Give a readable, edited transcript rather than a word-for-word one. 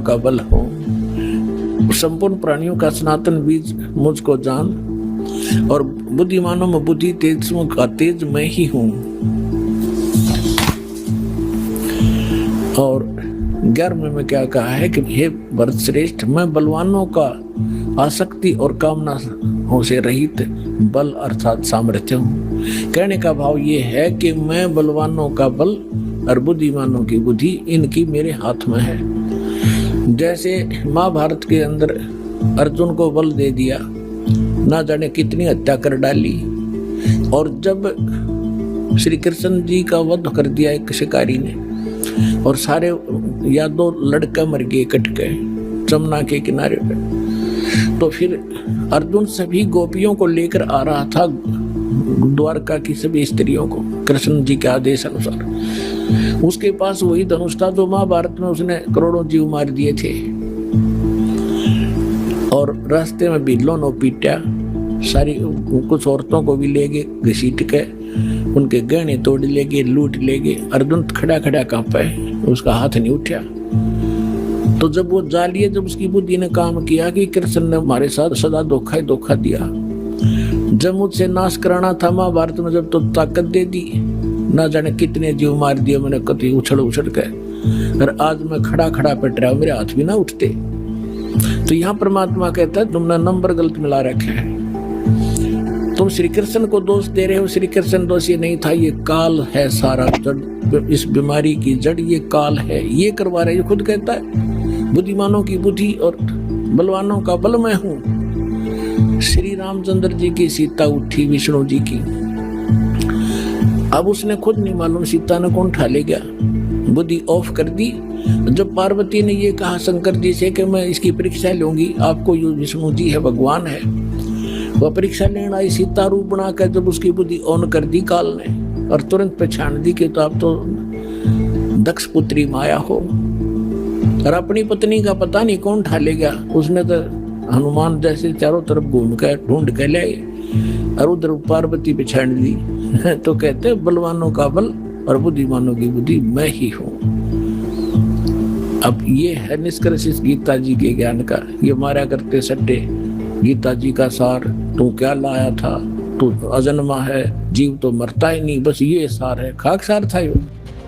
का बल हो। संपूर्ण प्राणियों का सनातन बीज मुझको जान, और बुद्धिमानों में बुद्धि, तेजों का तेज मैं ही हूँ। और 11वें में क्या कहा है कि हे भरत श्रेष्ठ, मैं बलवानों का आसक्ति और कामना से रहित बल अर्थात सामर्थ्य हूँ। कहने का भाव ये है कि मैं बलवानों का बल और बुद्धिमानों की बुद्धि, इनकी मेरे हाथ में है। जैसे महाभारत के अंदर अर्जुन को बल दे दिया, ना जाने कितनी हत्या कर डाली, और जब श्री कृष्ण जी का वध कर दिया एक शिकारी ने, और सारे यादव लड़के मर गए कट गए जमुना के किनारे पे, तो फिर अर्जुन सभी गोपियों को लेकर आ रहा था द्वारका की सभी स्त्रियों को कृष्ण जी के आदेश अनुसार। उसके पास वही धनुष था जो महाभारत में उसने करोड़ों जीव मार दिए थे, और रास्ते में बिल्लों ने पीटा, सारी कुछ औरतों को भी ले गए घसीट के, उनके गहने तोड़ ले गए, लूट ले गए। अर्जुन खड़ा खड़ा कांपा है, उसका हाथ नहीं उठा। तो जब वो जा लिए, जब उसकी बुद्धि ने काम किया कि कृष्ण ने हमारे साथ सदा धोखा ही धोखा दिया, जब मुझसे नाश कराना था महाभारत में, जब तो ताकत दे दी, ना जाने कितने जीव मार दिए मैंने कति उछल उछल के, और आज मैं खड़ा खड़ा पिट रहा हूं, मेरे हाथ भी ना उठते। तो यहाँ परमात्मा कहता है तुमने नंबर गलत मिला रखे है, तुम श्री कृष्ण को दोष दे रहे हो। श्री कृष्ण दोष ये नहीं था, ये काल है सारा जड़, इस बीमारी की जड़ ये काल है, ये करवा रहे। ये खुद कहता है बुद्धिमानों की बुद्धि और बलवानों का बल मैं हूं। श्री रामचंद्र जी की सीता उठी विष्णु जी की, अब उसने खुद नहीं मालूम सीता ने कौन ठा ले गया, बुद्धि ऑफ कर दी। जब पार्वती ने ये कहा शंकर जी से कि मैं इसकी परीक्षा लूंगी, आपको ये विष्णु जी है भगवान है, वह परीक्षा लेने आई सीता रूप बनाकर, जब उसकी बुद्धि ऑन कर दी काल ने, और तुरंत पहचान दी कि तो आप तो दक्ष पुत्री माया हो, और अपनी पत्नी का पता नहीं कौन ठा ले गया। उसने तो हनुमान जैसे चारों तरफ घूम कर ढूंढ के ले, और उधर पार्वती पहचान दी। तो कहते बलवानों का बल और बुद्धिमानों की बुद्धि मैं ही हूँ। अब ये है निष्कर्ष इस गीता जी के ज्ञान का। ये मारा करते सट्टे गीता जी का सार, तू क्या लाया था, तू अजन्मा है, जीव तो मरता ही नहीं, बस ये सार है। खाक सार था ये।